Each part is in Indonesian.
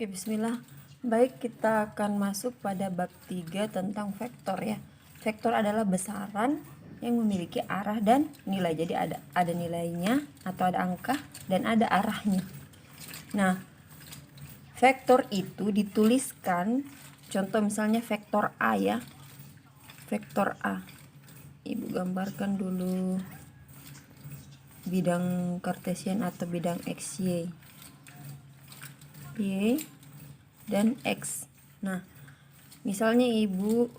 Oke, bismillah. Baik, kita akan masuk pada bab 3 tentang vektor ya. Vektor adalah besaran yang memiliki arah dan nilai. Jadi ada nilainya atau ada angka dan ada arahnya. Nah, vektor itu dituliskan, contoh misalnya vektor A ya. Vektor A. Ibu gambarkan dulu bidang kartesian atau bidang XY. Y dan X. Nah, misalnya ibu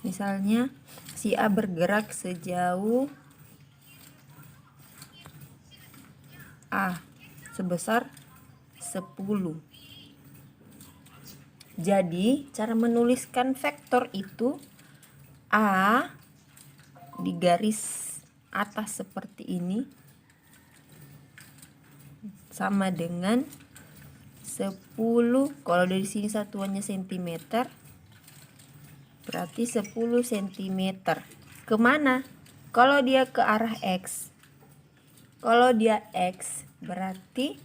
misalnya si A bergerak sejauh A sebesar 10. Jadi cara menuliskan vektor itu A di garis atas seperti ini sama dengan 10. Kalau dari sini satuannya cm, berarti 10 cm. Kemana? Kalau dia ke arah X. Kalau dia X berarti,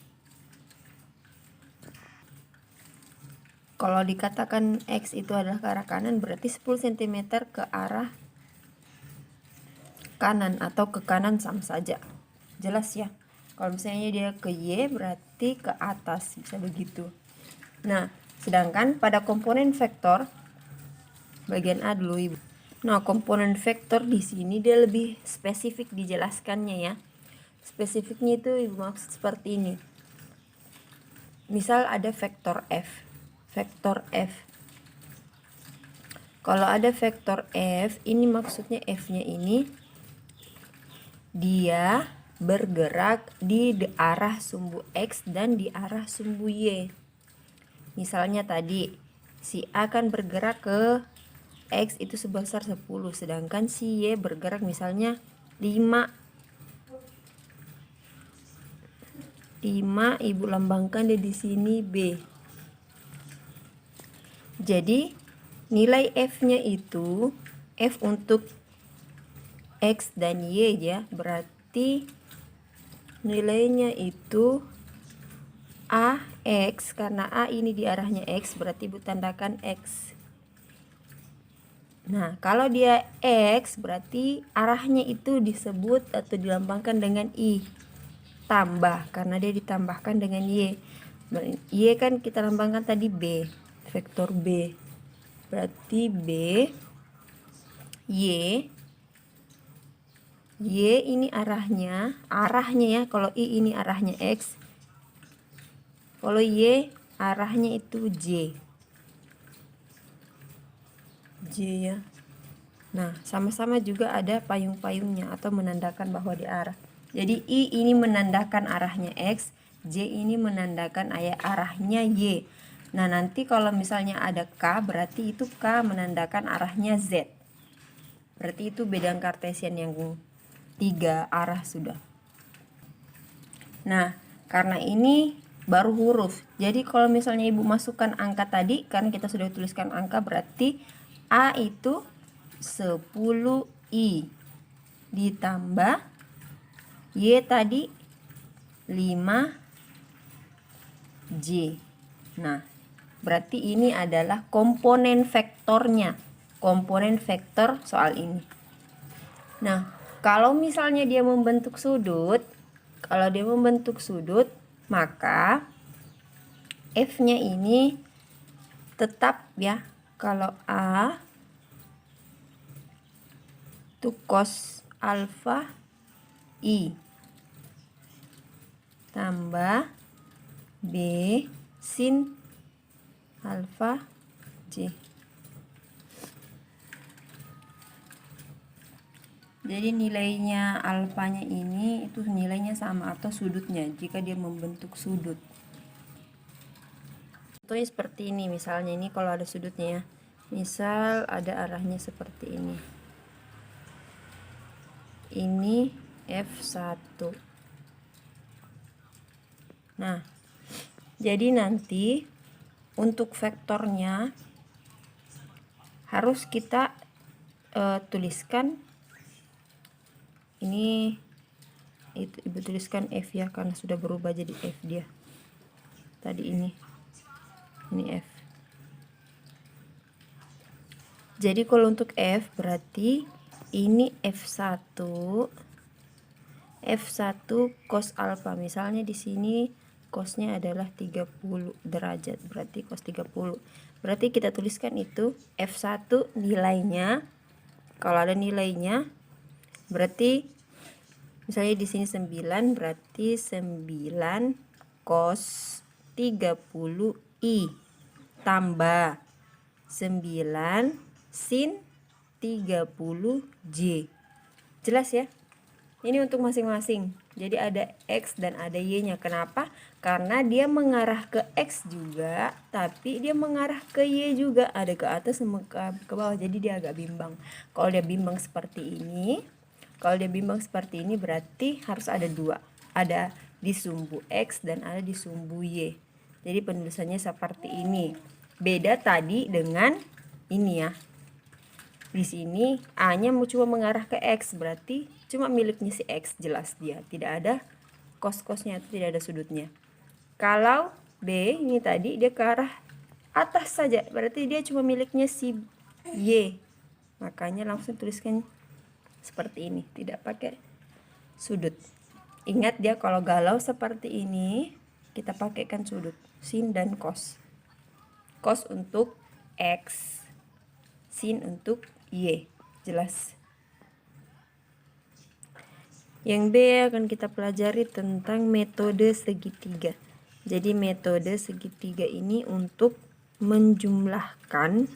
kalau dikatakan X itu adalah ke arah kanan, berarti 10 cm ke arah kanan atau ke kanan sama saja. Jelas ya? Kalau misalnya dia ke Y berarti ke atas, bisa begitu. Nah, sedangkan pada komponen vektor bagian A dulu Ibu. Nah, komponen vektor di sini dia lebih spesifik dijelaskannya ya. Spesifiknya itu Ibu maksud seperti ini. Misal ada vektor F. Vektor F. Kalau ada vektor F, ini maksudnya F-nya ini dia bergerak di arah sumbu X dan di arah sumbu Y. Misalnya tadi si A kan bergerak ke X itu sebesar 10, sedangkan si Y bergerak misalnya 5. 5 Ibu lambangkan di sini B. Jadi nilai F-nya itu F untuk X dan Y ya, berarti nilainya itu AX, karena A ini di arahnya X berarti Ibu tandakan X. Nah, kalau dia X berarti arahnya itu disebut atau dilambangkan dengan I tambah, karena dia ditambahkan dengan Y. Y kan kita lambangkan tadi B, vektor B. Berarti B Y ini arahnya ya, kalau I ini arahnya X, kalau Y arahnya itu J ya. Nah, sama-sama juga ada payung-payungnya atau menandakan bahwa di arah. Jadi I ini menandakan arahnya X, J ini menandakan arahnya Y. Nah, nanti kalau misalnya ada K, berarti itu K menandakan arahnya Z. Berarti itu bidang kartesian yang 3 arah sudah. Nah, karena ini baru huruf. Jadi kalau misalnya Ibu masukkan angka tadi, karena kita sudah tuliskan angka, berarti A itu 10I ditambah Y tadi 5J. Nah, berarti ini adalah komponen vektornya. Komponen vektor soal ini. Nah, kalau misalnya dia membentuk sudut, maka F-nya ini tetap ya. Kalau A itu cos alfa I tambah B sin alfa J. Jadi nilainya alfanya ini itu nilainya sama atau sudutnya jika dia membentuk sudut. Contohnya seperti ini, misalnya ini kalau ada sudutnya ya. Misal ada arahnya seperti ini. Ini F1. Nah, jadi nanti untuk vektornya harus kita tuliskan ini, itu Ibu tuliskan F ya, karena sudah berubah jadi F dia. tadi ini F. Jadi kalau untuk F berarti ini F1 cos alfa. Misalnya di sini cosnya adalah 30 derajat, berarti cos 30. Berarti kita tuliskan itu F1 nilainya, kalau ada nilainya berarti misalnya di sini 9, berarti 9 cos 30 I tambah 9 sin 30 J. Jelas ya? Ini untuk masing-masing. Jadi ada X dan ada Y-nya. Kenapa? Karena dia mengarah ke X juga, tapi dia mengarah ke Y juga. Ada ke atas sama ke bawah. Jadi dia agak bimbang. Kalau dia bimbang seperti ini, berarti harus ada dua. Ada di sumbu X dan ada di sumbu Y. Jadi penulisannya seperti ini. Beda tadi dengan ini ya. Di sini A-nya cuma mengarah ke X, berarti cuma miliknya si X, jelas dia. Tidak ada kos-kosnya, tidak ada sudutnya. Kalau B ini tadi dia ke arah atas saja, berarti dia cuma miliknya si Y. Makanya langsung tuliskan seperti ini, tidak pakai sudut. Ingat dia kalau galau seperti ini, kita pakaikan sudut, sin dan cos. Cos untuk X, sin untuk Y. Jelas. Yang B akan kita pelajari tentang metode segitiga. Jadi metode segitiga ini untuk menjumlahkan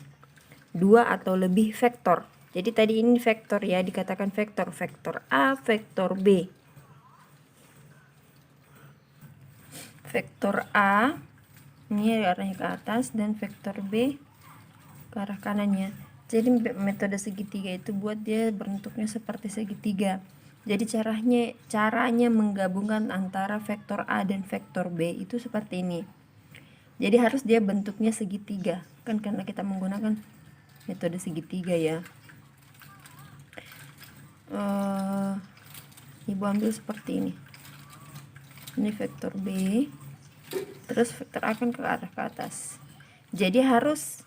dua atau lebih vektor. Jadi tadi ini vektor ya, dikatakan vektor. Vektor A, vektor B. Vektor A ini arahnya ke atas dan vektor B ke arah kanannya. Jadi metode segitiga itu buat dia bentuknya seperti segitiga. Jadi caranya menggabungkan antara vektor A dan vektor B itu seperti ini. Jadi harus dia bentuknya segitiga. Kan karena kita menggunakan metode segitiga ya. Ibu ambil seperti ini. Ini vektor B. Terus vektor A kan ke arah ke atas. Jadi harus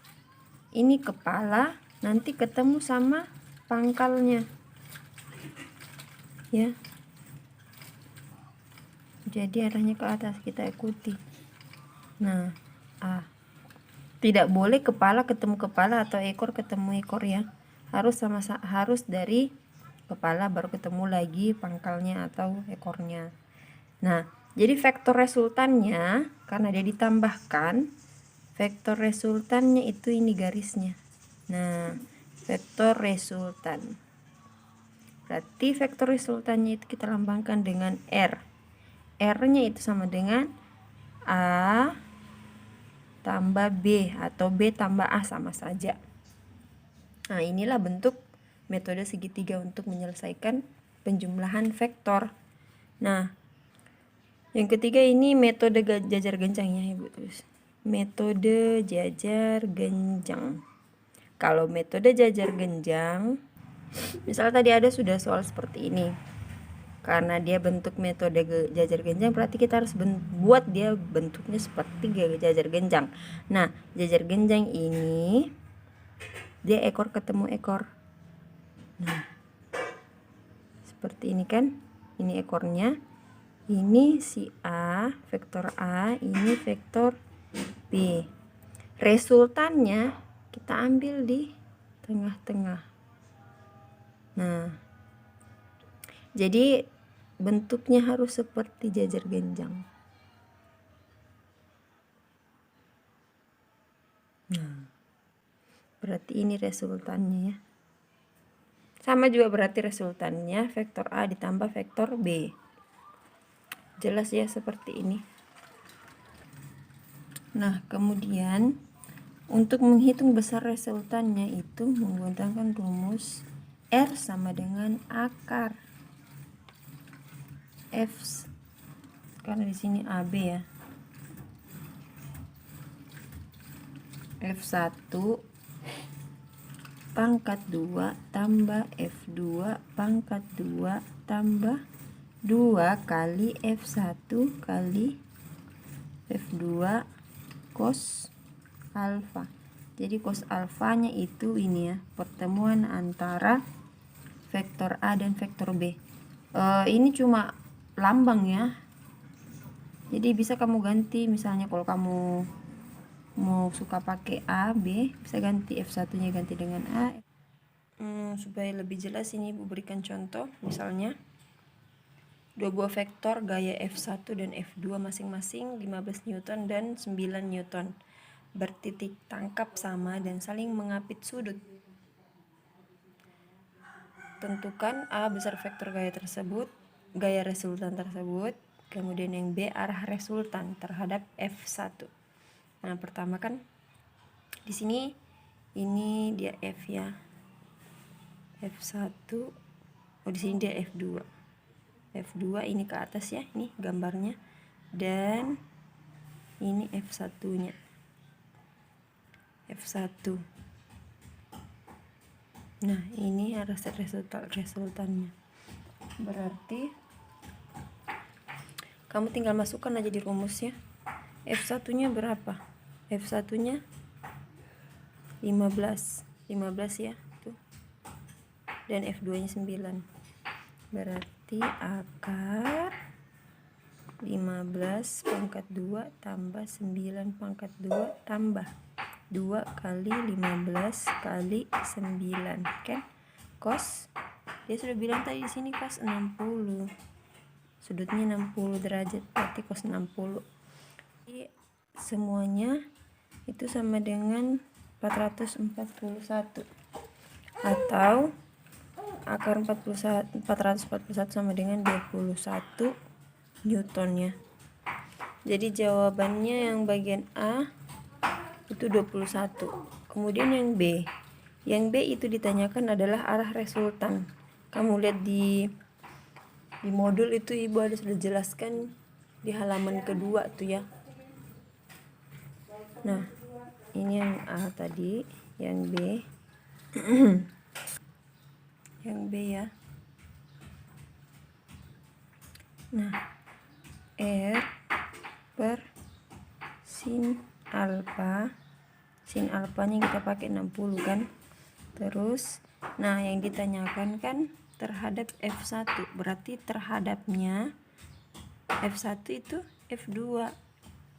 ini kepala nanti ketemu sama pangkalnya ya. Jadi arahnya ke atas, kita ikuti. Nah, A. Tidak boleh kepala ketemu kepala atau ekor ketemu ekor ya. Harus dari kepala baru ketemu lagi pangkalnya atau ekornya. Nah, jadi vektor resultannya karena dia ditambahkan, vektor resultannya itu ini garisnya. Nah, vektor resultan. Berarti vektor resultannya itu kita lambangkan dengan R. R-nya itu sama dengan A tambah B atau B tambah A, sama saja. Nah, inilah bentuk metode segitiga untuk menyelesaikan penjumlahan vektor. Nah, yang ketiga ini metode jajar genjang ya, Ibu tulis. Metode jajar genjang. Kalau metode jajar genjang, misalnya tadi ada sudah soal seperti ini. Karena dia bentuk metode jajar genjang, berarti kita harus buat dia bentuknya seperti jajar genjang. Nah, jajar genjang ini dia ekor ketemu ekor. Nah, seperti ini kan. Ini ekornya. Ini si A, vektor A, ini vektor B. Resultannya kita ambil di tengah-tengah. Nah, jadi bentuknya harus seperti jajar genjang. Nah, berarti ini resultannya ya. Sama juga berarti resultannya vektor A ditambah vektor B. Jelas ya seperti ini. Nah, kemudian untuk menghitung besar resultannya itu menggunakan rumus R sama dengan akar F, karena di sini AB ya. F1 pangkat 2 tambah F2 pangkat 2 tambah 2 kali F1 kali F2 cos alfa. Jadi cos alfanya itu ini ya, pertemuan antara vektor A dan vektor B. Ini cuma lambang ya, jadi bisa kamu ganti, misalnya kalau kamu mau suka pakai A, B, bisa ganti F1 nya ganti dengan A. Supaya lebih jelas ini Ibu berikan contoh, misalnya dua buah vektor gaya F1 dan F2 masing-masing 15 Newton dan 9 Newton bertitik tangkap sama dan saling mengapit sudut. Tentukan A besar vektor gaya tersebut, gaya resultan tersebut, kemudian yang B arah resultan terhadap F1. Nah, pertama kan di sini ini dia F ya. F1. Oh, di sini dia F2. F2 ini ke atas ya, ini gambarnya. Dan ini F1-nya. F1. Nah, ini arah resultannya. Berarti kamu tinggal masukkan aja di rumusnya. F1-nya berapa? F1-nya 15 ya, tuh. Dan F2-nya 9. Berarti akar 15 pangkat 2 tambah 9 pangkat 2 tambah 2 kali 15 kali 9 kan? Cos, dia sudah bilang tadi di sini cos 60. Sudutnya 60 derajat, berarti cos 60. Jadi semuanya itu sama dengan 441, atau akar 441 sama dengan 21 Newton ya. Jadi jawabannya yang bagian A itu 21. Kemudian yang B. Yang B itu ditanyakan adalah arah resultan. Kamu lihat di modul itu Ibu ada sudah jelaskan di halaman kedua tuh ya. Nah, ini yang A tadi, yang B. Yang B ya. Nah, R per sin alfa. Sin alfanya kita pakai 60 kan. Terus, nah yang ditanyakan kan terhadap F1. Berarti terhadapnya F1 itu F2.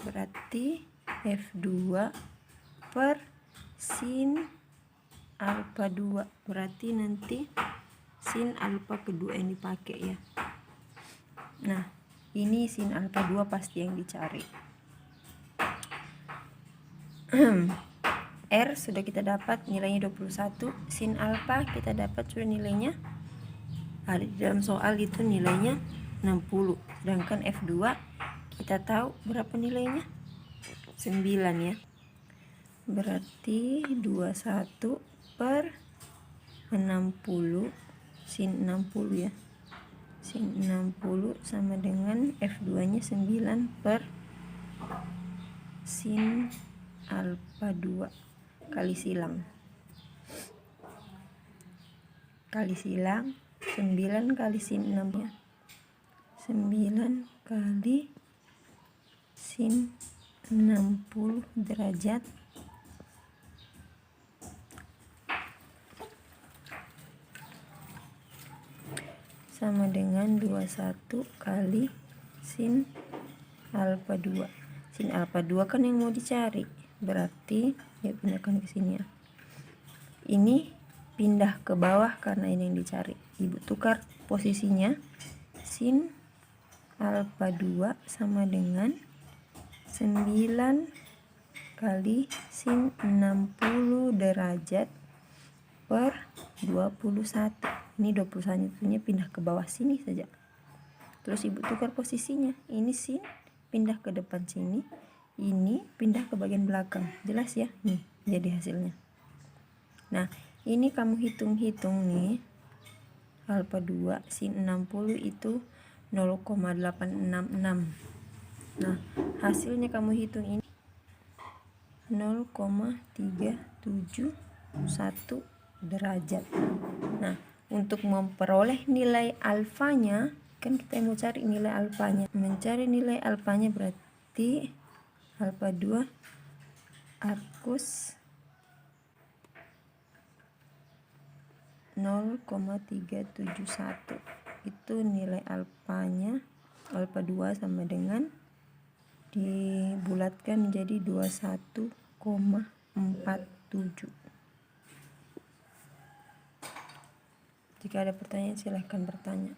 Berarti F2 per sin alfa 2. Berarti nanti sin alfa kedua yang dipakai ya. Nah, ini sin alfa 2 pasti yang dicari. R sudah kita dapat nilainya 21, sin alfa kita dapat sudah nilainya. Di dalam soal itu nilainya 60. Sedangkan F2 kita tahu berapa nilainya? 9 ya. Berarti 21 per 60 sin 60 ya. Sin 60 sama dengan F2 nya 9 per sin alfa 2 kali silang. Kali silang 9 kali sin 6 ya. 9 kali sin 60 derajat sama dengan 21 kali sin alfa 2. Sin alfa 2 kan yang mau dicari. Berarti ya pindahkan ke sini ya. Ini pindah ke bawah karena ini yang dicari. Ibu tukar posisinya. Sin alfa 2 sama dengan 9 kali sin 60 derajat per 21. Ini 21-nya pindah ke bawah sini saja. Terus Ibu tukar posisinya. Ini sin pindah ke depan sini. Ini pindah ke bagian belakang. Jelas ya? Nih, jadi hasilnya. Nah, ini kamu hitung-hitung nih. Alfa 2 sin 60 itu 0,866. Nah, hasilnya kamu hitung ini 0,371 derajat. Nah, untuk memperoleh nilai alfanya, kan kita mau cari nilai alfanya. Mencari nilai alfanya berarti alfa 2 arcus 0,371. Itu nilai alfanya, alfa 2 sama dengan dibulatkan menjadi 21,47. Jika ada pertanyaan silahkan bertanya.